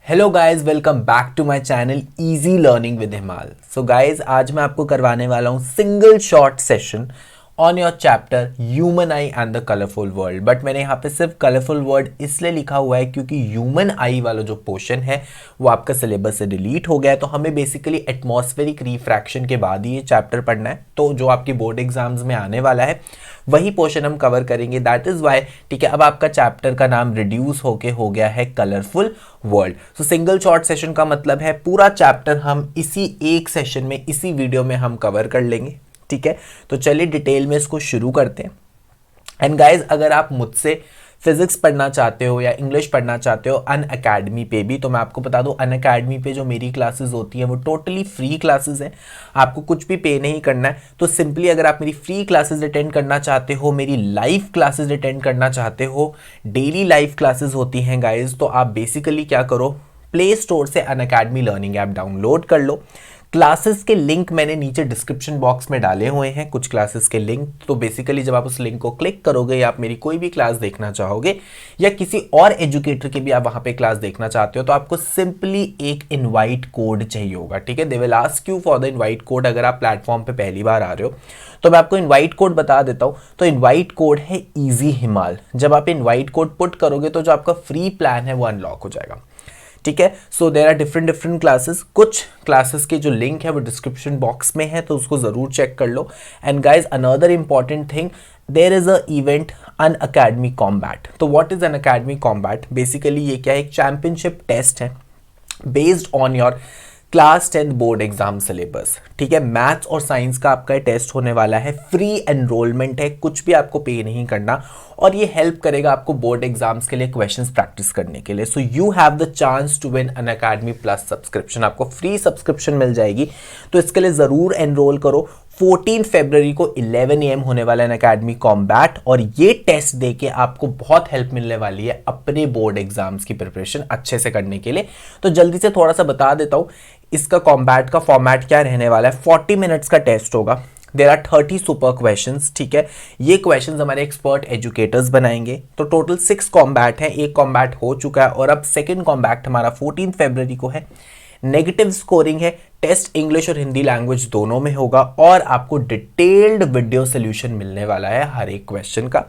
Hello guys, welcome back to my channel easy learning with Himal. So guys, आज मैं आपको करवाने वाला हूँ single short session on your chapter human eye and the colourful world. But मैंने यहाँ पे सिर्फ कलरफुल वर्ल्ड इसलिए लिखा हुआ है क्योंकि ह्यूमन आई वाला जो पोर्शन है वो आपका सिलेबस से डिलीट हो गया है। तो हमें बेसिकली एटमॉस्फेरिक रिफ्रैक्शन के बाद ही ये चैप्टर पढ़ना है। तो जो आपकी बोर्ड एग्जाम्स में आने वाला है वही पोर्शन हम कवर करेंगे। दैट इज वाई, ठीक है। अब आपका चैप्टर का नाम रिड्यूस होके हो गया है कलरफुल वर्ल्ड। सो सिंगल शॉर्ट सेशन का मतलब है पूरा चैप्टर हम इसी एक सेशन में, इसी वीडियो में हम कवर कर लेंगे, ठीक है। तो चलिए डिटेल में इसको शुरू करते हैं। एंड गाइज, अगर आप मुझसे फिजिक्स पढ़ना चाहते हो या इंग्लिश पढ़ना चाहते हो अनअकैडमी पे भी, तो मैं आपको बता दूं अनअकैडमी पे जो मेरी क्लासेस होती हैं वो टोटली फ्री क्लासेस हैं। आपको कुछ भी पे नहीं करना है। तो सिंपली अगर आप मेरी फ्री क्लासेस अटेंड करना चाहते हो, मेरी लाइव क्लासेस अटेंड करना चाहते हो, डेली लाइव क्लासेस होती हैं गाइज, तो आप बेसिकली क्या करो, प्ले स्टोर से अनअकैडमी लर्निंग ऐप डाउनलोड कर लो। क्लासेस के लिंक मैंने नीचे डिस्क्रिप्शन बॉक्स में डाले हुए हैं, कुछ क्लासेस के लिंक। तो बेसिकली जब आप उस लिंक को क्लिक करोगे या आप मेरी कोई भी क्लास देखना चाहोगे या किसी और एजुकेटर की भी आप वहां पे क्लास देखना चाहते हो, तो आपको सिंपली एक इनवाइट कोड चाहिए होगा, ठीक है। They will ask you for the invite code. अगर आप प्लेटफॉर्म पे पहली बार आ रहे हो तो मैं आपको इनवाइट कोड बता देता हूं। तो इनवाइट कोड है इजी हिमाल। जब आप इनवाइट कोड पुट करोगे तो जो आपका फ्री प्लान है वो अनलॉक हो जाएगा, ठीक है। So there are different classes. कुछ क्लासेस के जो लिंक है वो डिस्क्रिप्शन बॉक्स में है, तो उसको जरूर चेक कर लो। And guys, another important thing, there is a event Unacademy combat. तो what is Unacademy combat? Basically ये क्या है, एक चैंपियनशिप टेस्ट है based on your class 10 board exam syllabus, ठीक है। मैथ्स और साइंस का आपका टेस्ट होने वाला है। फ्री एनरोलमेंट है, कुछ भी आपको पे नहीं करना, और ये हेल्प करेगा आपको बोर्ड एग्जाम्स के लिए क्वेश्चंस प्रैक्टिस करने के लिए। So you have the chance to win Unacademy plus subscription. आपको फ्री सब्सक्रिप्शन मिल जाएगी, तो इसके लिए जरूर एनरोल करो। 14 फरवरी को 11 AM होने वाला है अनअकैडमी कॉम्बैट, और ये टेस्ट देके आपको बहुत हेल्प मिलने वाली है अपने बोर्ड एग्जाम्स की प्रिपरेशन अच्छे से करने के लिए। तो जल्दी से थोड़ा सा बता देता हूं इसका कॉम्बैट का फॉर्मेट क्या रहने वाला है। 40 मिनट्स का टेस्ट होगा। देयर आर 30 सुपर क्वेश्चंस, ठीक है। ये क्वेश्चंस हमारे एक्सपर्ट एजुकेटर्स बनाएंगे। तो टोटल 6 कॉम्बैट है। एक कॉम्बैट हो चुका है और अब सेकंड कॉम्बैट हमारा 14 फरवरी को है। नेगेटिव स्कोरिंग है। टेस्ट इंग्लिश और हिंदी लैंग्वेज दोनों में होगा, और आपको डिटेल्ड वीडियो सोल्यूशन मिलने वाला है हर एक क्वेश्चन का।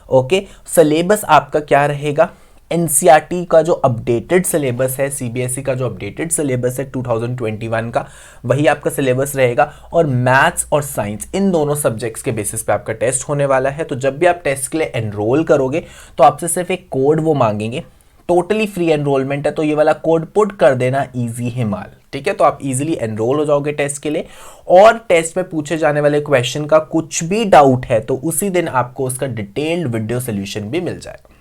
ओके, सिलेबस आपका क्या रहेगा? एनसीईआरटी का जो अपडेटेड सिलेबस है, सीबीएसई का जो अपडेटेड सिलेबस है 2021 का, वही आपका सिलेबस रहेगा। और मैथ्स और साइंस, इन दोनों सब्जेक्ट्स के बेसिस पे आपका टेस्ट होने वाला है। तो जब भी आप टेस्ट के लिए एनरोल करोगे तो आपसे सिर्फ एक कोड वो मांगेंगे। टोटली फ्री एनरोलमेंट है, तो ये वाला कोड पुट कर देना इजी हिमाल, ठीक है। तो आप इजीली एनरोल हो जाओगे टेस्ट के लिए। और टेस्ट में पूछे जाने वाले क्वेश्चन का कुछ भी डाउट है तो उसी दिन आपको उसका डिटेल्ड वीडियो सोल्यूशन भी मिल जाएगा।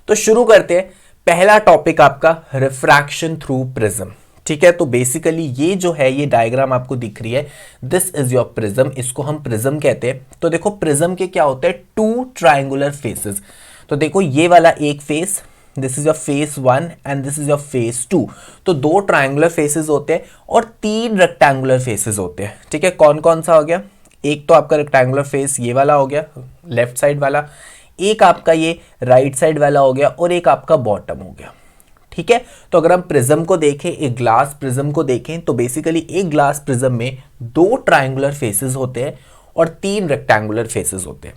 तो शुरू करते हैं। पहला टॉपिक आपका रिफ्रैक्शन थ्रू प्रिज्म, ठीक है। तो बेसिकली ये जो है, ये डायग्राम आपको दिख रही है, दिस इज योर प्रिज्म। इसको हम प्रिज्म कहते हैं। तो देखो प्रिज्म के क्या होते हैं, 2 ट्रायंगुलर फेसेस। तो देखो ये वाला एक face, this is your face 1 and this is your face 2। तो 2 ट्रायंगुलर फेसेस होते हैं और 3 रेक्टेंगुलर फेसेस होते हैं, ठीक है। कौन कौन सा हो गया? एक तो आपका रेक्टेंगुलर फेस ये वाला हो गया, लेफ्ट साइड वाला। एक आपका ये राइट साइड वाला हो गया, और एक आपका बॉटम हो गया, ठीक है। तो अगर हम प्रिज्म को देखें, एक ग्लास प्रिज्म को देखें, तो बेसिकली एक ग्लास प्रिज्म में 2 ट्रायंगुलर फेसेस होते हैं और 3 रेक्टेंगुलर फेसेस होते हैं।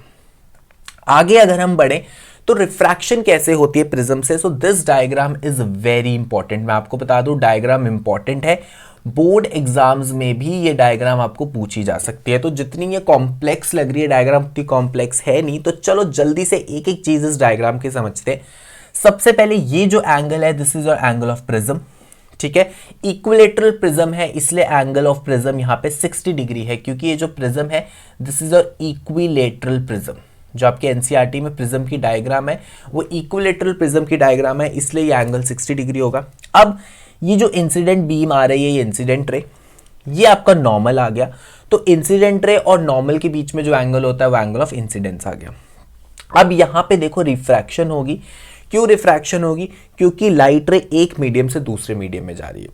आगे अगर हम बढ़े तो रिफ्रैक्शन कैसे होती है प्रिज्म से। So this diagram is very important. मैं आपको बता दूं डायग्राम इंपॉर्टेंट है। बोर्ड एग्जाम्स में भी ये डायग्राम आपको पूछी जा सकती है। तो जितनी ये कॉम्प्लेक्स लग रही है डायग्राम, उतनी कॉम्प्लेक्स है नहीं। तो चलो जल्दी से एक एक चीज इस डायग्राम की समझते हैं। सबसे पहले ये जो एंगल है, this is your angle of prism, ठीक है। इक्विलेटरल प्रिज्म है, इसलिए एंगल ऑफ प्रिज्म यहाँ पे 60 डिग्री है, क्योंकि ये जो प्रिज्म है this is your equilateral prism. जो आपके एनसीईआरटी में प्रिज्म की डायग्राम है वो इक्विलेटरल प्रिज्म की डायग्राम है, इसलिए ये एंगल 60 डिग्री होगा। अब ये जो इंसिडेंट बीम आ रही है, ये इंसिडेंट रे, ये आपका नॉर्मल आ गया। तो इंसिडेंट रे और नॉर्मल के बीच में जो एंगल होता है वो एंगल ऑफ इंसिडेंस आ गया। अब यहां पे देखो रिफ्रैक्शन होगी। क्यों रिफ्रैक्शन होगी? क्योंकि लाइट रे एक मीडियम से दूसरे मीडियम में जा रही है।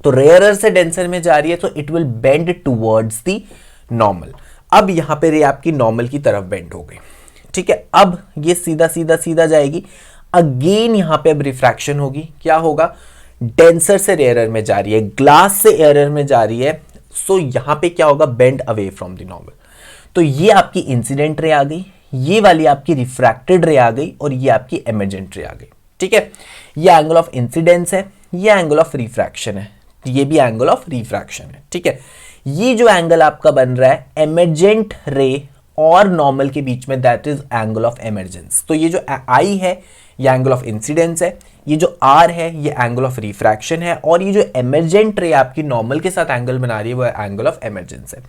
तो रेयरर से डेंसर में जा रही है, तो it will bend towards the normal. अब यहां पे रे आपकी नॉर्मल की तरफ बेंड हो गई, ठीक है। अब ये सीधा सीधा सीधा जाएगी। अगेन यहां पे अब रिफ्रैक्शन होगी, क्या होगा, डेंसर से रेयरर में जा रही है, ग्लास से एयरर में जा रही है, सो यहां पे क्या होगा, bend away from the normal. तो ये आपकी इंसिडेंट रे आ गई, ये वाली आपकी रिफ्रैक्टेड रे आ गई, और ये आपकी एमर्जेंट रे आ गई। ठीक है, ये एंगल ऑफ इंसिडेंस है, ये एंगल ऑफ रिफ्रैक्शन है, ये भी एंगल ऑफ रिफ्रैक्शन है। ठीक है, ये जो एंगल आपका बन रहा है एमर्जेंट रे और नॉर्मल के बीच में, that is angle of emergence. तो ये जो आई है ये एंगल ऑफ इंसिडेंस है, ये जो आर है ये एंगल ऑफ रिफ्रैक्शन है, और ये जो एमर्जेंट रे आपकी नॉर्मल के साथ एंगल बना रही है वो एंगल ऑफ एमर्जेंस है।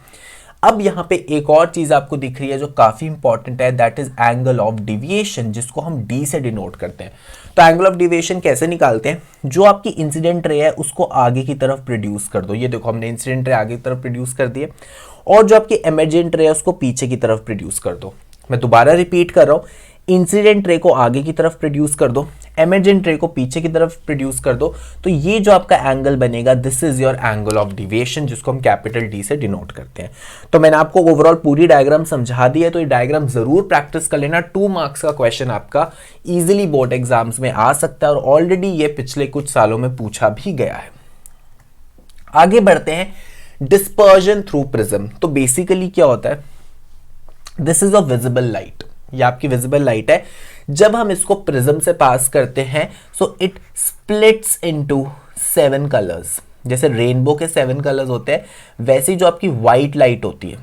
अब यहां पे एक और चीज आपको दिख रही है जो काफी इंपॉर्टेंट है, that is angle of deviation, जिसको हम डी से डिनोट करते हैं। तो एंगल ऑफ डिविएशन कैसे निकालते हैं, जो आपकी इंसिडेंट रे है उसको आगे की तरफ प्रोड्यूस कर दो, ये देखो हमने इंसिडेंट रे आगे की तरफ प्रोड्यूस कर दिए, और जो आपकी एमर्जेंट रे है उसको पीछे की तरफ प्रोड्यूस कर दो। मैं दोबारा रिपीट कर रहा हूं, इंसिडेंट रे को आगे की तरफ प्रोड्यूस कर दो, एमर्जेंट रे को पीछे की तरफ प्रोड्यूस कर दो, तो ये जो आपका एंगल बनेगा this is your angle of deviation, जिसको हम कैपिटल डी से डिनोट करते हैं। तो मैंने आपको ओवरऑल पूरी डायग्राम समझा दी है, तो ये डायग्राम जरूर प्रैक्टिस कर लेना। 2 मार्क्स का क्वेश्चन आपका इजीली बोर्ड एग्जाम्स में आ सकता है, और ऑलरेडी ये पिछले कुछ सालों में पूछा भी गया है। आगे बढ़ते हैं, डिस्पर्जन थ्रू प्रिज्म। तो बेसिकली क्या होता है, this is a visible light, ये आपकी विजिबल लाइट है। जब हम इसको प्रिज्म से पास करते हैं so it splits into 7 colours. जैसे रेनबो के 7 कलर्स होते हैं, वैसे जो आपकी व्हाइट लाइट होती है,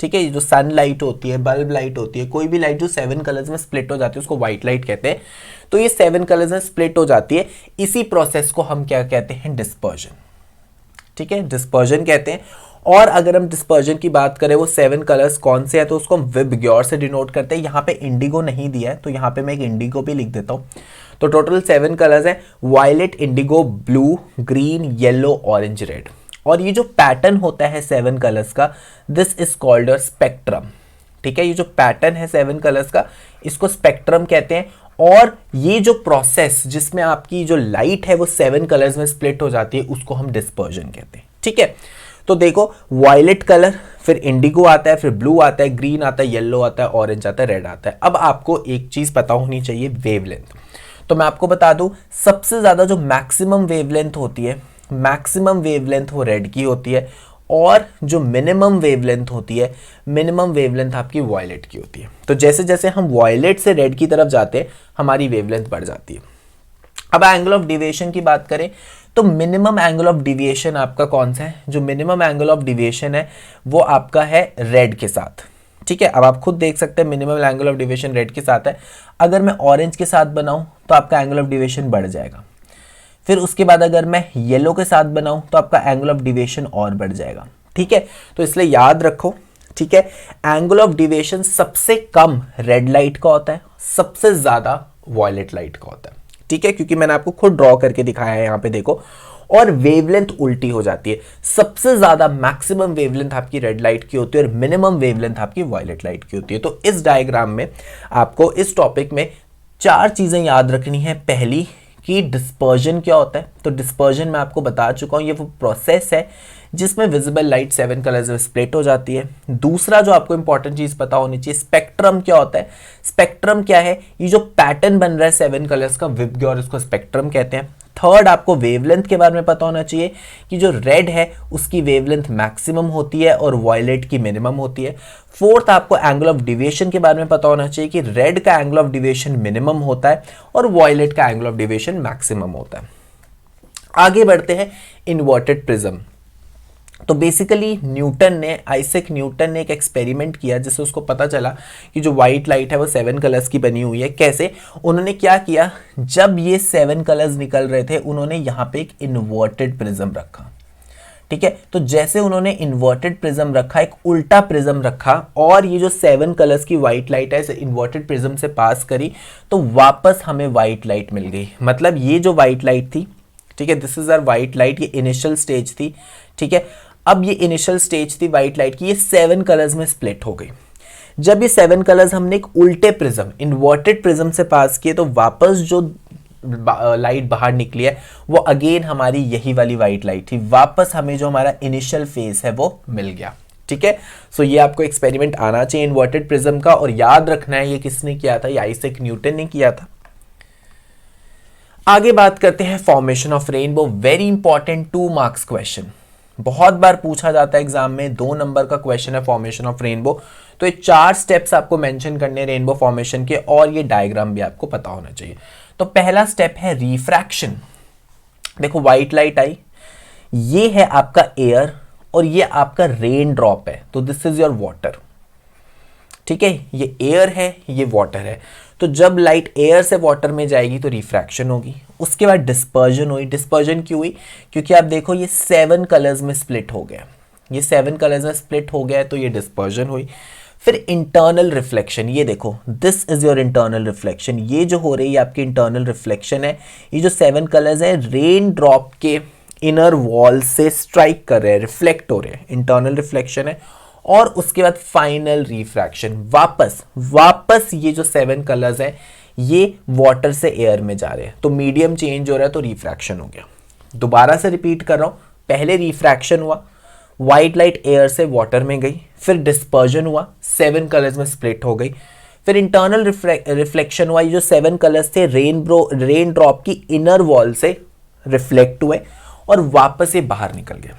ठीक है, ये जो सन लाइट होती है, बल्ब लाइट होती है, कोई भी लाइट जो 7 कलर्स में स्प्लिट हो जाती है उसको व्हाइट लाइट कहते हैं। तो ये 7 कलर्स में स्प्लिट हो जाती है, इसी प्रोसेस को हम क्या कहते हैं, डिस्पर्जन। ठीक है, डिस्पर्जन कहते हैं। और अगर हम डिस्पर्जन की बात करें, वो 7 कलर्स कौन से हैं, तो उसको हम विबग्योर से डिनोट करते हैं। यहाँ पे इंडिगो नहीं दिया है, तो यहाँ पे मैं एक इंडिगो भी लिख देता हूँ। तो टोटल 7 कलर्स हैं, violet, indigo, blue, green, yellow, orange, red. और ये जो पैटर्न होता है 7 कलर्स का, this is called a spectrum. ठीक है, ये जो पैटर्न है 7 कलर्स का, इसको स्पेक्ट्रम कहते हैं। और ये जो प्रोसेस जिसमें आपकी जो लाइट है वो 7 कलर्स में स्प्लिट हो जाती है, उसको हम डिस्पर्जन कहते हैं। ठीक है, तो देखो वायलेट कलर, फिर इंडिगो आता है, फिर ब्लू आता है, ग्रीन आता है, येलो आता है, ऑरेंज आता है, रेड आता है। अब आपको एक चीज पता होनी चाहिए, वेवलेंथ। तो मैं आपको बता दूं, सबसे ज्यादा जो मैक्सिमम वेवलेंथ होती है, मैक्सिमम वेवलेंथ वो रेड की होती है, और जो मिनिमम वेवलेंथ होती है, मिनिमम वेवलेंथ आपकी वायलेट की होती है। तो जैसे जैसे हम वायलेट से रेड की तरफ जाते हैं, हमारी वेवलेंथ बढ़ जाती है। अब एंगल ऑफ डिविएशन की बात करें, तो मिनिमम एंगल ऑफ डिविएशन आपका कौन सा है, जो मिनिमम एंगल ऑफ डिविएशन है वो आपका है रेड के साथ। ठीक है, अब आप खुद देख सकते हैं minimum angle of deviation red के साथ है। अगर मैं ऑरेंज के साथ बनाऊं तो आपका एंगल ऑफ डिविएशन बढ़ जाएगा। फिर उसके बाद अगर मैं येलो के साथ बनाऊं तो आपका एंगल ऑफ डिविएशन और बढ़ जाएगा। ठीक है, तो इसलिए याद रखो, ठीक है, एंगल ऑफ डिविएशन सबसे कम रेड लाइट का होता है, सबसे ज्यादा वॉयलेट लाइट का होता है। ठीक है, क्योंकि मैंने आपको खुद ड्रॉ करके दिखाया है यहाँ पे देखो। और वेवलेंथ उल्टी हो जाती है, सबसे ज्यादा मैक्सिमम वेवलेंथ आपकी रेड लाइट की होती है और मिनिमम वेवलेंथ आपकी वॉयलेट लाइट की होती है। तो इस डायग्राम में आपको इस टॉपिक में 4 चीजें याद रखनी है। पहली कि डिस्पर्जन क्या होता है, तो डिस्पर्जन मैं आपको बता चुका हूं, ये वो प्रोसेस है जिसमें विजिबल लाइट 7 कलर्स में स्प्लिट हो जाती है। दूसरा जो आपको इंपॉर्टेंट चीज पता होनी चाहिए, स्पेक्ट्रम क्या होता है। स्पेक्ट्रम क्या है, ये जो पैटर्न बन रहा है 7 कलर्स का, विबग्योर, इसको स्पेक्ट्रम कहते हैं। थर्ड, आपको वेवलेंथ के बारे में पता होना चाहिए कि जो रेड है उसकी वेवलेंथ मैक्सिमम होती है और वॉयलेट की मिनिमम होती है। फोर्थ, आपको एंगल ऑफ डिविएशन के बारे में पता होना चाहिए कि रेड का एंगल ऑफ डिविएशन मिनिमम होता है और वॉयलेट का एंगल ऑफ डिविएशन मैक्सिमम होता है। आगे बढ़ते हैं, इन्वर्टेड प्रिज्म। तो बेसिकली न्यूटन ने, आइजैक न्यूटन ने एक एक्सपेरिमेंट किया जिससे उसको पता चला कि जो व्हाइट लाइट है वो 7 कलर्स की बनी हुई है। कैसे, उन्होंने क्या किया, जब ये 7 कलर्स निकल रहे थे उन्होंने यहाँ पे एक इन्वर्टेड प्रिज्म रखा। ठीक है, तो जैसे उन्होंने इन्वर्टेड प्रिज्म रखा, एक उल्टा प्रिज्म रखा, और ये जो 7 कलर्स की व्हाइट लाइट है इसे इन्वर्टेड प्रिज्म से पास करी, तो वापस हमें व्हाइट लाइट मिल गई। मतलब ये जो व्हाइट लाइट थी, ठीक है, this is our white light, ये इनिशियल स्टेज थी। ठीक है, अब ये इनिशियल स्टेज थी व्हाइट लाइट की, ये 7 कलर्स में स्प्लिट हो गई। जब ये 7 कलर्स हमने एक उल्टे प्रिज्म, इन्वर्टेड प्रिज्म से पास किए, तो वापस जो लाइट बाहर निकली है वो अगेन हमारी यही वाली व्हाइट लाइट थी। वापस हमें जो हमारा इनिशियल फेज है वो मिल गया। ठीक है, सो ये आपको एक्सपेरिमेंट आना चाहिए इन्वर्टेड प्रिज्म का, और याद रखना है ये किसने किया था, ये आइजैक न्यूटन ने किया था। आगे बात करते हैं formation of rainbow, very important 2 marks question, बहुत बार पूछा जाता है एग्जाम में, 2 नंबर का क्वेश्चन है फॉर्मेशन ऑफ रेनबो। तो ये 4 स्टेप्स आपको मेंशन करने रेनबो फॉर्मेशन के, और ये डायग्राम भी आपको पता होना चाहिए। तो पहला स्टेप है रिफ्रैक्शन। देखो व्हाइट लाइट आई, ये है आपका एयर और ये आपका रेन ड्रॉप है, तो दिस इज योर वाटर, ठीक है, ये एयर है, ये वाटर है। तो जब लाइट एयर से वाटर में जाएगी तो रिफ्रैक्शन होगी, उसके बाद डिस्पर्जन हुई। डिस्पर्जन क्यों हुई? क्योंकि आप देखो ये 7 कलर्स में स्प्लिट हो गया, ये 7 कलर्स में स्प्लिट हो गया है, तो ये डिस्पर्जन हुई। फिर इंटरनल रिफ्लेक्शन, ये देखो this is your internal reflection, ये जो हो रही है आपकी इंटरनल रिफ्लेक्शन है। ये जो 7 कलर्स है रेन ड्रॉप के इनर वॉल से स्ट्राइक कर रहे हैं, रिफ्लेक्ट हो रहे हैं, इंटरनल रिफ्लेक्शन है। और उसके बाद फाइनल रिफ्रैक्शन, वापस ये जो 7 कलर्स हैं ये वाटर से एयर में जा रहे हैं, तो मीडियम चेंज हो रहा है, तो रिफ्रैक्शन हो गया। दोबारा से रिपीट कर रहा हूं, पहले रिफ्रैक्शन हुआ, व्हाइट लाइट एयर से वाटर में गई, फिर डिस्पर्जन हुआ, 7 कलर्स में स्प्लिट हो गई, फिर इंटरनल रिफ्लेक्शन हुआ, ये जो 7 कलर्स थे रेन ड्रॉप की इनर वॉल से रिफ्लेक्ट हुए और वापस ये बाहर निकल गए,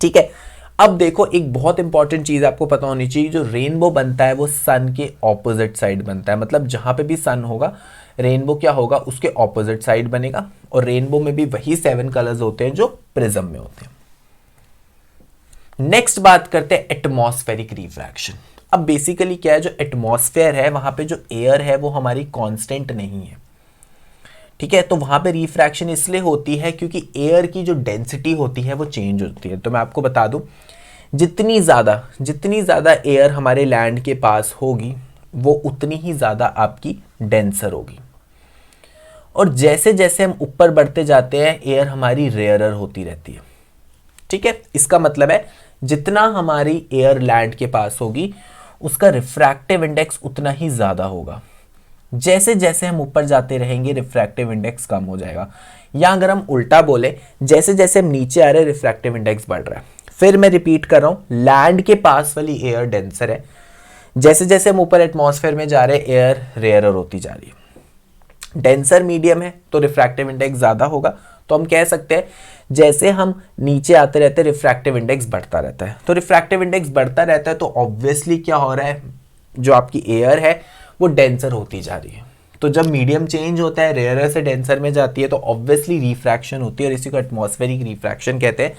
ठीक है। अब देखो एक बहुत इंपॉर्टेंट चीज आपको पता होनी चाहिए, जो रेनबो बनता है वो सन के ऑपोजिट साइड बनता है, मतलब जहां पे भी सन होगा रेनबो क्या होगा, उसके ऑपोजिट साइड बनेगा। और रेनबो में भी वही 7 कलर्स होते हैं जो प्रिज्म में होते हैं। नेक्स्ट बात करते हैं एटमॉस्फेरिक रिफ्रैक्शन। अब बेसिकली क्या है, जो एटमॉस्फेयर है वहां पे जो एयर है वो हमारी कांस्टेंट नहीं है, ठीक है। तो वहां पे रिफ्रैक्शन इसलिए होती है क्योंकि एयर की जो डेंसिटी होती है वो चेंज होती है। तो मैं आपको बता दूं, जितनी ज़्यादा एयर हमारे लैंड के पास होगी वो उतनी ही ज़्यादा आपकी डेंसर होगी। और जैसे जैसे हम ऊपर बढ़ते जाते हैं एयर हमारी रेयरर होती रहती है, ठीक है। इसका मतलब है जितना हमारी एयर लैंड के पास होगी उसका रिफ्रैक्टिव इंडेक्स उतना ही ज़्यादा होगा। जैसे जैसे हम ऊपर जाते रहेंगे रिफ्रैक्टिव इंडेक्स कम हो जाएगा, या अगर हम उल्टा बोले, जैसे जैसे हम नीचे आ रहे हैं रिफ्रैक्टिव इंडेक्स बढ़ रहा है। फिर मैं रिपीट कर रहा हूं, लैंड के पास वाली एयर डेंसर है, जैसे जैसे हम ऊपर एटमॉस्फेयर में जा रहे हैं एयर रेयरर होती जा रही है। डेंसर मीडियम है तो रिफ्रैक्टिव इंडेक्स ज्यादा होगा, तो हम कह सकते हैं जैसे हम नीचे आते रहते हैं रिफ्रैक्टिव इंडेक्स बढ़ता रहता है। तो रिफ्रैक्टिव इंडेक्स बढ़ता रहता है तो ऑब्वियसली क्या हो रहा है, जो आपकी एयर है वो डेंसर होती जा रही है। तो जब मीडियम चेंज होता है रेयरर से डेंसर में जाती है तो ऑब्वियसली रिफ्रैक्शन होती है, और इसी को एटमॉस्फेरिक रिफ्रैक्शन कहते हैं।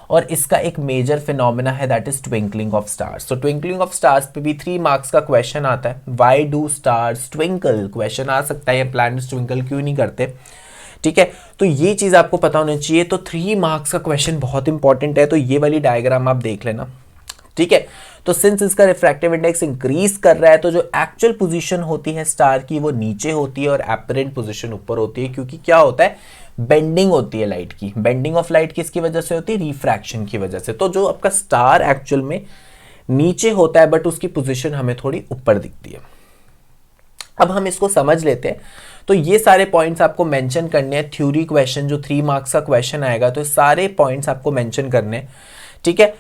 और इसका एक मेजर फिनोमेना है that is twinkling of stars. तो ट्विंकलिंग ऑफ स्टार्स पे भी 3 मार्क्स का क्वेश्चन आता है, why do stars twinkle, question आ सकता है, प्लैनेट्स ट्विंकल क्यों नहीं करते, ठीक है। तो ये चीज आपको पता होनी चाहिए। तो 3 मार्क्स का क्वेश्चन बहुत इंपॉर्टेंट है, तो ये वाली डायग्राम आप देख लेना, ठीक है। तो सिंस इसका रिफ्रैक्टिव इंडेक्स इंक्रीज कर रहा है तो जो एक्चुअल पोजीशन होती है स्टार की वो नीचे होती है और एपरेंट पोजीशन ऊपर होती है, क्योंकि क्या होता है, बेंडिंग होती है लाइट की। बेंडिंग ऑफ लाइट किसकी वजह से होती है, रिफ्रैक्शन की वजह से। तो जो आपका स्टार एक्चुअल में नीचे होता है बट उसकी पोजीशन हमें थोड़ी ऊपर दिखती है। अब हम इसको समझ लेते हैं। तो ये सारे पॉइंट्स आपको मेंशन करने हैं, थ्योरी क्वेश्चन जो 3 मार्क्स का क्वेश्चन आएगा तो सारे पॉइंट्स आपको मेंशन करने हैं, ठीक है।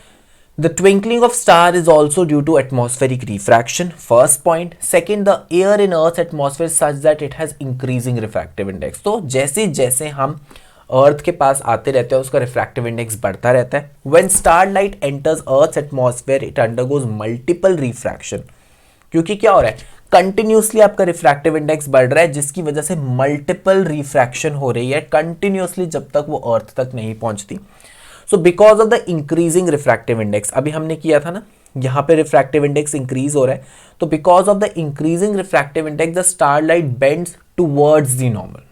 The twinkling of star is also due to atmospheric refraction. First point. Second, the air in Earth's atmosphere is such that it has increasing refractive index. तो जैसे जैसे हम अर्थ के पास आते रहते हैं उसका रिफ्रैक्टिव इंडेक्स बढ़ता रहता है। When starlight enters Earth's atmosphere, it undergoes multiple refraction. क्योंकि क्या हो रहा है, कंटिन्यूसली आपका रिफ्रैक्टिव इंडेक्स बढ़ रहा है, जिसकी वजह से मल्टीपल रिफ्रैक्शन हो रही है कंटिन्यूसली जब तक वो अर्थ तक नहीं पहुंचती। So because of the increasing refractive index, अभी हमने किया था ना, यहाँ पे रिफ्रैक्टिव इंडेक्स इंक्रीज हो रहा है, तो because of the increasing refractive index the starlight bends towards the normal.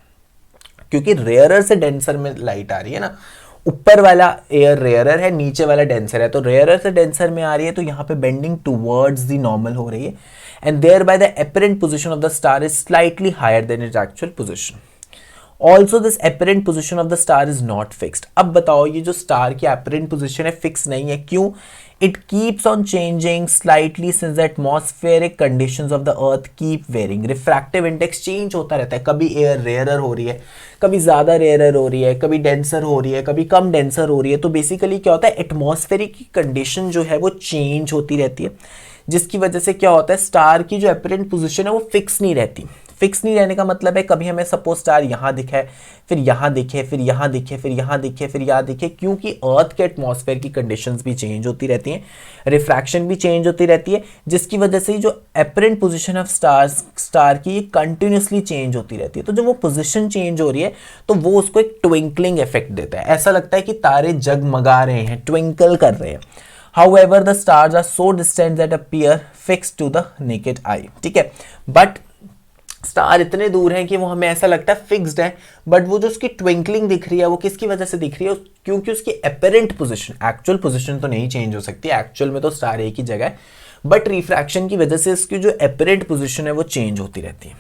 क्योंकि रेयरर से डेंसर में लाइट आ रही है ना, ऊपर वाला एयर रेयरर है, नीचे वाला डेंसर है, तो रेयरर से डेंसर में आ रही है तो यहाँ पे बेंडिंग टुवर्ड्स द नॉर्मल हो रही है, and thereby the apparent position of the star is slightly higher than its actual position. Also this apparent position of the star is not fixed. अब बताओ ये जो स्टार की apparent position है fix नहीं है, क्यों? It keeps on changing slightly since the atmospheric conditions of the earth keep varying. Refractive index change होता रहता है, कभी एयर रेयरर हो रही है, कभी ज़्यादा रेयरर हो रही है, कभी डेंसर हो रही है, कभी कम डेंसर हो रही है। तो बेसिकली क्या होता है, एटमॉस्फेरिक की कंडीशन जो है वो चेंज होती रहती है, जिसकी वजह से क्या होता है, स्टार की जो अपरेंट पोजीशन है वो फिक्स नहीं रहती। फिक्स नहीं रहने का मतलब है कभी हमें सपोज स्टार यहाँ दिखा है, फिर यहाँ दिखे, फिर यहाँ दिखे, फिर यहाँ दिखे, फिर यहाँ दिखे, क्योंकि अर्थ के एटमॉस्फेयर की कंडीशंस भी चेंज होती रहती हैं, रिफ्रैक्शन भी चेंज होती रहती है, जिसकी वजह से जो अपरेंट पोजीशन ऑफ स्टार की ये कंटिन्यूसली चेंज होती रहती है। तो जब वो पोजीशन चेंज हो रही है तो वो उसको एक ट्विंकलिंग इफेक्ट देता है, ऐसा लगता है कि तारे जगमगा रहे हैं, ट्विंकल कर रहे हैं। However, the stars are so distant that appear fixed to the naked eye. ठीक है, बट स्टार इतने दूर हैं कि वो हमें ऐसा लगता है फिक्स्ड है, बट वो जो उसकी ट्विंकलिंग दिख रही है वो किसकी वजह से दिख रही है? क्योंकि उसकी अपेरेंट पोजीशन, एक्चुअल पोजीशन तो नहीं चेंज हो सकती, एक्चुअल में तो स्टार एक ही जगह है, बट रिफ्रैक्शन की वजह से इसकी जो अपेरेंट पोजीशन है वो चेंज होती रहती है।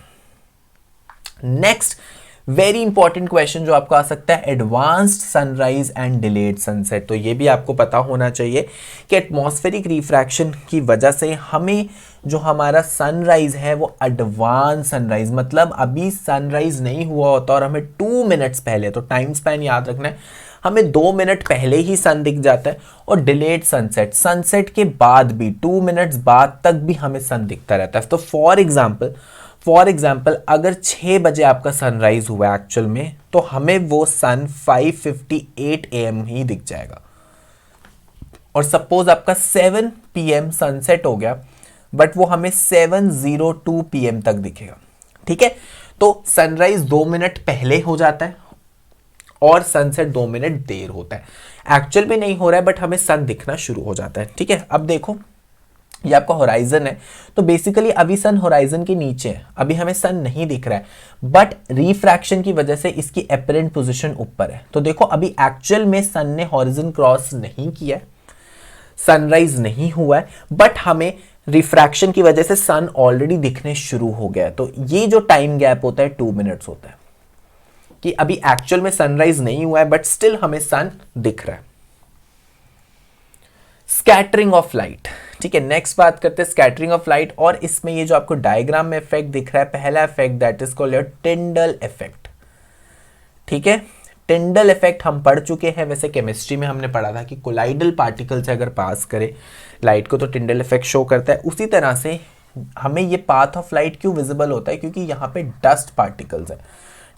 नेक्स्ट वेरी इंपॉर्टेंट क्वेश्चन जो आपको आ सकता है, advanced sunrise and delayed sunset. तो ये भी आपको पता होना चाहिए कि एटमॉस्फेरिक रिफ्रैक्शन की वजह से हमें जो हमारा सनराइज है वो एडवांस सनराइज, मतलब अभी सनराइज नहीं हुआ होता और हमें 2 मिनट्स पहले, तो टाइम स्पैन याद रखना है, हमें 2 मिनट पहले ही सन दिख जाता है। और डिलेड सनसेट, सनसेट के बाद भी 2 मिनट्स बाद तक भी हमें सन दिखता रहता है। तो फॉर एग्जाम्पल अगर 6 बजे आपका सनराइज हुआ एक्चुअल में, तो हमें वो सन 5:58 AM ही दिख जाएगा। और सपोज आपका 7 PM सनसेट हो गया, बट वो हमें 7:02 PM तक दिखेगा। ठीक है, तो सनराइज 2 मिनट पहले हो जाता है और सनसेट 2 मिनट देर होता है। एक्चुअल में नहीं हो रहा है, बट हमें सन दिखना शुरू हो जाता है। ठीक है, अब देखो ये आपका होराइजन है, तो बेसिकली अभी सन होराइजन के नीचे है, अभी हमें सन नहीं दिख रहा है, बट रिफ्रैक्शन की वजह से इसकी अपरेंट पोजीशन ऊपर है। तो देखो अभी एक्चुअल में सन ने हॉरिजन क्रॉस नहीं किया है, सनराइज नहीं हुआ है, बट हमें रिफ्रैक्शन की वजह से सन ऑलरेडी दिखने शुरू हो गया है। तो ये जो टाइम गैप होता है 2 मिनट्स होता है, कि अभी एक्चुअल में सनराइज नहीं हुआ है बट स्टिल हमें सन दिख रहा है। स्कैटरिंग ऑफ लाइट, ठीक है, नेक्स्ट बात करते हैं स्कैटरिंग ऑफ लाइट। और इसमें ये जो आपको डायग्राम में इफेक्ट दिख रहा है, पहला effect that is called Tyndall effect. ठीक है, टिंडल इफेक्ट हम पढ़ चुके हैं, वैसे केमिस्ट्री में हमने पढ़ा था कि कोलाइडल पार्टिकल से अगर पास करे लाइट को तो टिंडल इफेक्ट शो करता है। उसी तरह से हमें ये पाथ ऑफ लाइट क्यों विजिबल होता है? क्योंकि यहाँ पे डस्ट पार्टिकल्स है।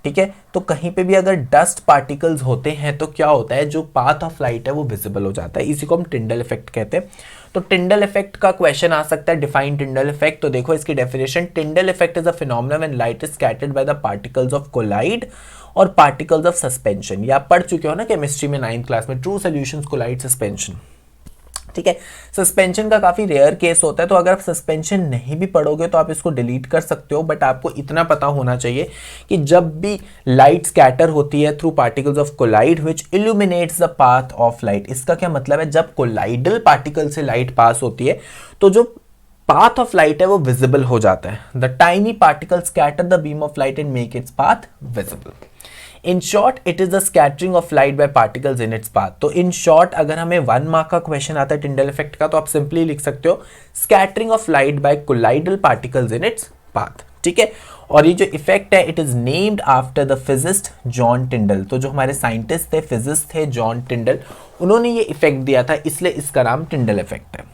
ठीक है, तो कहीं पे भी अगर डस्ट पार्टिकल्स होते हैं तो क्या होता है, जो पाथ ऑफ लाइट है वो विजिबल हो जाता है, इसी को हम टिंडल इफेक्ट कहते हैं। तो टिंडल इफेक्ट का क्वेश्चन आ सकता है, डिफाइन टिंडल इफेक्ट। तो देखो इसकी definition, Tyndall effect is a phenomena when light is scattered by the particles of colloid or particles of suspension. ये आप पढ़ चुके हो ना केमिस्ट्री में 9th क्लास में, ट्रू सॉल्यूशंस कोलाइड सस्पेंशन। ठीक है, सस्पेंशन का काफी रेयर केस होता है, तो अगर आप सस्पेंशन नहीं भी पढ़ोगे तो आप इसको डिलीट कर सकते हो, बट आपको इतना पता होना चाहिए कि जब भी लाइट स्कैटर होती है through particles of colloid which illuminates the path of light. इसका क्या मतलब है, जब कोलाइडल पार्टिकल से लाइट पास होती है तो जो पाथ ऑफ लाइट है वो विजिबल हो जाता है। The tiny particle scatter the beam of light and make its path visible. In short it is the scattering of light by particles in its path. तो इन शॉर्ट अगर हमें 1 mark का question आता है Tyndall effect का, तो आप simply लिख सकते हो scattering of light by colloidal particles in its path. ठीक है, और ये जो इफेक्ट है it is named after the physicist John टिंडल। तो जो हमारे साइंटिस्ट थे, फिजिस्ट थे जॉन टिंडल, उन्होंने ये इफेक्ट दिया था, इसलिए इसका नाम टिंडल इफेक्ट है।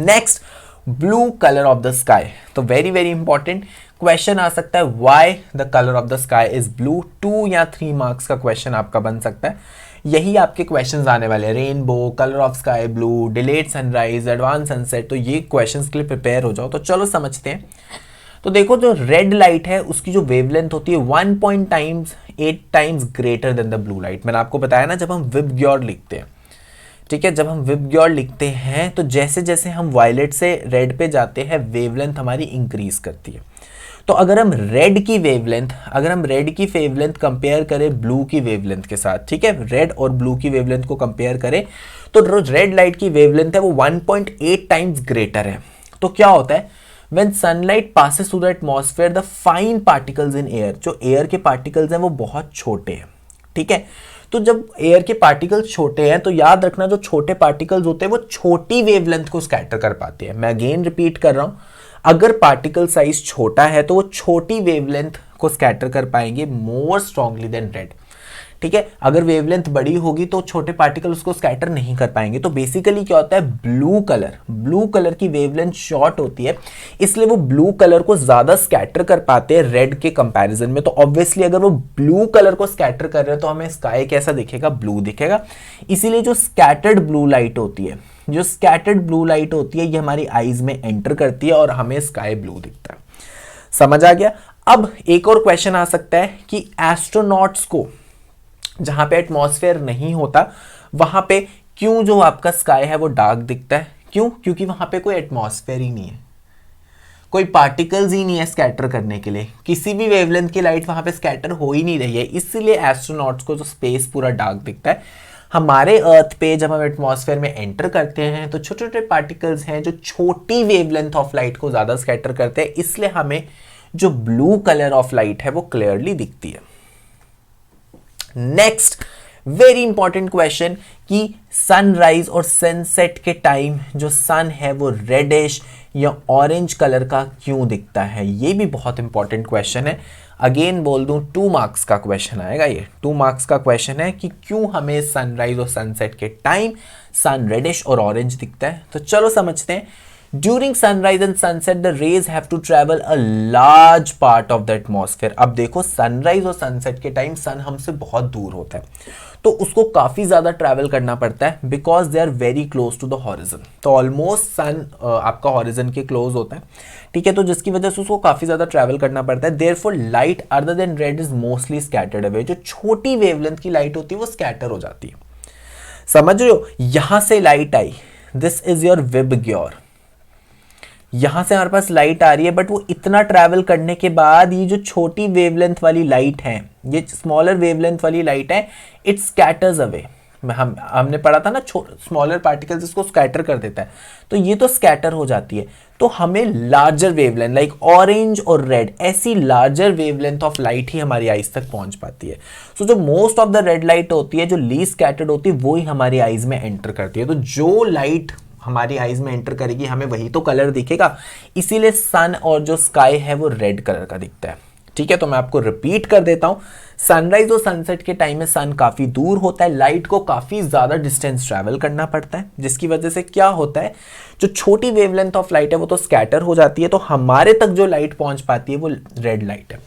Next, blue colour of the sky. तो वेरी वेरी इंपॉर्टेंट क्वेश्चन आ सकता है, why the colour of the sky is blue. 2 या 3 मार्क्स का क्वेश्चन आपका बन सकता है, यही आपके क्वेश्चंस आने वाले हैं, rainbow, colour of sky blue, delayed sunrise, advance sunset. तो ये क्वेश्चंस के लिए प्रिपेयर हो जाओ। तो चलो समझते हैं। तो देखो जो रेड लाइट है उसकी जो वेवलेंथ होती है 1.8 times greater than the blue light. मैंने आपको बताया ना, जब हम विबग्योर लिखते हैं, ठीक है, जब हम विबग्योर लिखते हैं तो जैसे जैसे हम वायलेट से रेड पे जाते हैं वेवलेंथ हमारी इंक्रीज करती है। तो अगर हम रेड की वेवलेंथ कंपेयर करें ब्लू की वेवलेंथ के साथ, ठीक है, रेड और ब्लू की वेवलेंथ को कंपेयर करें तो जो रेड लाइट की वेवलेंथ है वो 1.8 टाइम्स ग्रेटर है। तो क्या होता है, when sunlight passes through the atmosphere the fine particles in air, जो एयर के पार्टिकल्स हैं वो बहुत छोटे हैं। ठीक है, तो जब एयर के पार्टिकल्स छोटे हैं तो याद रखना जो छोटे पार्टिकल्स होते हैं वो छोटी वेवलेंथ को स्कैटर कर पाते हैं। मैं अगेन रिपीट कर रहा हूं, अगर पार्टिकल साइज छोटा है तो वो छोटी वेवलेंथ को स्कैटर कर पाएंगे मोर स्ट्रांगली देन रेड। ठीक है, अगर वेवलेंथ बड़ी होगी तो छोटे पार्टिकल उसको स्कैटर नहीं कर पाएंगे। तो बेसिकली क्या होता है, ब्लू कलर की वेवलेंथ शॉर्ट होती है, इसलिए वो ब्लू कलर को ज्यादा स्कैटर कर पाते हैं रेड के कंपैरिजन में। तो ऑब्वियसली अगर वो ब्लू कलर को स्कैटर कर रहे हैं तो हमें स्काई कैसा दिखेगा, ब्लू दिखेगा। इसीलिए जो स्कैटर्ड ब्लू लाइट होती है, ये हमारी आईज में एंटर करती है और हमें स्काई ब्लू दिखता है। समझ आ गया। अब एक और क्वेश्चन आ सकता है कि एस्ट्रोनॉट्स को जहां पे एटमॉस्फेयर नहीं होता वहां पे क्यों जो आपका स्काई है वो डार्क दिखता है? क्यों? क्योंकि वहां पे कोई एटमॉस्फेयर ही नहीं है, कोई पार्टिकल्स ही नहीं है स्कैटर करने के लिए, किसी भी वेवलेंथ की लाइट वहां पे स्कैटर हो ही नहीं रही है, इसलिए एस्ट्रोनॉट्स को जो स्पेस पूरा डार्क दिखता है। हमारे अर्थ पे जब हम एटमॉस्फेयर में एंटर करते हैं तो छोटे छोटे पार्टिकल्स हैं जो छोटी वेवलेंथ ऑफ लाइट को ज्यादा स्कैटर करते हैं, इसलिए हमें जो ब्लू कलर ऑफ लाइट है वो क्लियरली दिखती है। नेक्स्ट वेरी इंपॉर्टेंट क्वेश्चन कि सनराइज और सनसेट के टाइम जो सन है वो रेडिश या ऑरेंज कलर का क्यों दिखता है? ये भी बहुत इंपॉर्टेंट क्वेश्चन है। अगेन बोल दूं 2 मार्क्स का क्वेश्चन आएगा, ये 2 मार्क्स का क्वेश्चन है कि क्यों हमें सनराइज और सनसेट के टाइम सन रेडिश और ऑरेंज दिखता है। तो चलो समझते हैं। During sunrise and sunset, the rays have to travel a large part of the atmosphere. अब देखो सनराइज और सनसेट के टाइम सन हमसे बहुत दूर होता है, तो उसको काफी ज्यादा ट्रैवल करना पड़ता है because they are very close to the horizon. तो ऑलमोस्ट सन आपका हॉरिजन के क्लोज होता है, ठीक है, तो जिसकी वजह से उसको काफी ज्यादा ट्रैवल करना पड़ता है। Therefore light other than red is mostly scattered away. जो छोटी वेवलेंथ की लाइट होती है वो स्कैटर हो जाती है। समझ रहे हो, यहां से light I, this is your VIBGYOR, यहां से हमारे पास लाइट आ रही है, बट वो इतना ट्रैवल करने के बाद ये जो छोटी वेवलेंथ वाली लाइट है, ये स्मॉलर वेवलेंथ वाली लाइट है, इट स्कैटर्स अवे। हमने पढ़ा था ना स्मॉलर पार्टिकल्स इसको स्कैटर कर देता है, तो ये तो स्कैटर हो जाती है। तो हमें लार्जर वेवलेंथ लाइक ऑरेंज और रेड, ऐसी लार्जर वेवलेंथ ऑफ लाइट ही हमारी आईज तक पहुंच पाती है। सो जो most of the red light होती है, जो लीस्ट स्कैटर्ड होती है, वो ही हमारी आईज में एंटर करती है। तो जो लाइट हमारी आईज में एंटर करेगी हमें वही तो कलर दिखेगा, इसीलिए सन और जो स्काई है वो रेड कलर का दिखता है। ठीक है, तो मैं आपको रिपीट कर देता हूं। सनराइज और सनसेट के टाइम में सन काफी दूर होता है, लाइट को काफी ज्यादा डिस्टेंस ट्रैवल करना पड़ता है, जिसकी वजह से क्या होता है, जो छोटी वेवलेंथ ऑफ लाइट है वो तो स्कैटर हो जाती है, तो हमारे तक जो लाइट पहुंच पाती है वो रेड लाइट है।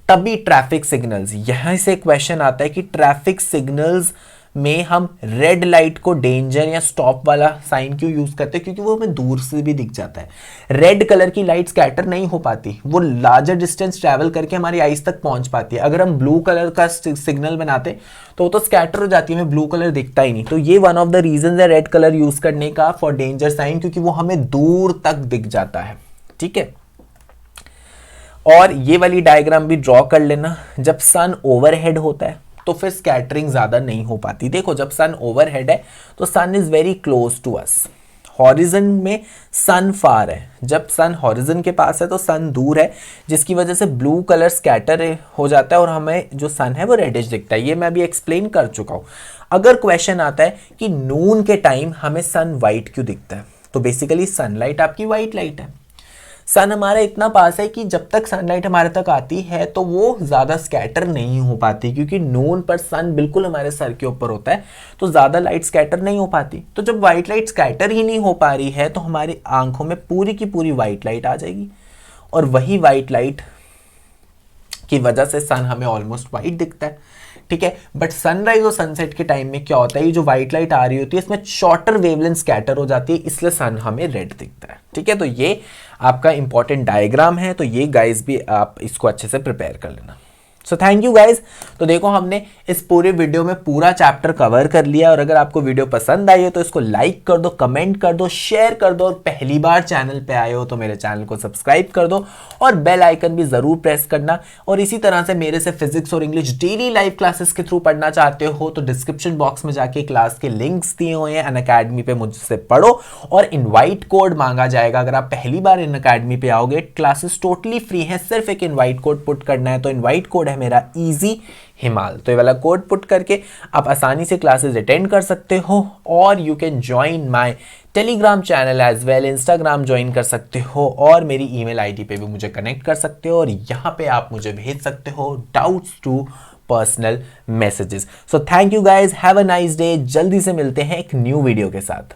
तभी ट्रैफिक सिग्नल्स, यहां से क्वेश्चन आता है कि ट्रैफिक सिग्नल्स में हम रेड लाइट को डेंजर या स्टॉप वाला साइन क्यों यूज करते हैं? क्योंकि वो हमें दूर से भी दिख जाता है। रेड कलर की लाइट स्कैटर नहीं हो पाती, वो लार्जर डिस्टेंस ट्रैवल करके हमारी आईज तक पहुंच पाती है। अगर हम ब्लू कलर का सिग्नल बनाते तो वो तो स्कैटर हो जाती है, हमें ब्लू कलर दिखता ही नहीं। तो ये वन ऑफ द रीजन है रेड कलर यूज करने का फॉर डेंजर साइन, क्योंकि वो हमें दूर तक दिख जाता है। ठीक है, और ये वाली डायग्राम भी ड्रॉ कर लेना। जब सन ओवरहेड होता है तो फिर स्कैटरिंग ज्यादा नहीं हो पाती। देखो, जब सन ओवरहेड है तो sun is very close to us, horizon में सन फार है। जब सन हॉरिजन के पास है तो सन दूर है, जिसकी वजह से ब्लू कलर स्कैटर हो जाता है और हमें जो सन है वो रेडिश दिखता है। ये मैं अभी एक्सप्लेन कर चुका हूं। अगर क्वेश्चन आता है कि नून के टाइम हमें सन व्हाइट क्यों दिखता है, तो बेसिकली सनलाइट आपकी व्हाइट लाइट है। सन हमारा इतना पास है कि जब तक सनलाइट हमारे तक आती है तो वो ज्यादा स्कैटर नहीं हो पाती, क्योंकि नून पर सन बिल्कुल हमारे सर के ऊपर होता है, तो ज्यादा लाइट स्कैटर नहीं हो पाती। तो जब व्हाइट लाइट स्कैटर ही नहीं हो पा रही है तो हमारी आंखों में पूरी की पूरी व्हाइट लाइट आ जाएगी, और वही व्हाइट लाइट की वजह से सन हमें ऑलमोस्ट व्हाइट दिखता है। ठीक है, बट सनराइज और सनसेट के टाइम में क्या होता है, ये जो व्हाइट लाइट आ रही होती है इसमें शॉर्टर वेवलेंथ स्कैटर हो जाती है, इसलिए सन हमें रेड दिखता है। ठीक है, तो ये आपका इंपॉर्टेंट डायग्राम है, तो ये गाइस भी आप इसको अच्छे से प्रिपेयर कर लेना। सो थैंक यू गाइज। तो देखो, हमने इस पूरे वीडियो में पूरा चैप्टर कवर कर लिया, और अगर आपको वीडियो पसंद आई हो तो इसको लाइक कर दो, कमेंट कर दो, शेयर कर दो, और पहली बार चैनल पे आए हो तो मेरे चैनल को सब्सक्राइब कर दो और बेल आइकन भी जरूर प्रेस करना। और इसी तरह से मेरे से फिजिक्स और इंग्लिश डेली लाइव क्लासेस के थ्रू पढ़ना चाहते हो तो डिस्क्रिप्शन बॉक्स में जाके क्लास के लिंक्स दिए हुए हैं, अनअकैडमी पे मुझसे पढ़ो, और इनवाइट कोड मांगा जाएगा। अगर आप पहली बार अनअकैडमी पे आओगे, क्लासेस टोटली फ्री है, सिर्फ एक इनवाइट कोड पुट करना है। तो इनवाइट कोड है मेरा इजी हिमाल, तो ये वाला कोड पुट करके आप आसानी से क्लासेस अटेंड कर सकते हो, और you can join my Telegram channel as well, Instagram join कर सकते हो, और मेरी ईमेल आईडी पे भी मुझे कनेक्ट कर सकते हो, और यहाँ पे आप मुझे भेज सकते हो doubts to personal messages. So thank you guys, have a nice day. जल्दी से मिलते हैं एक न्यू वीडियो के साथ।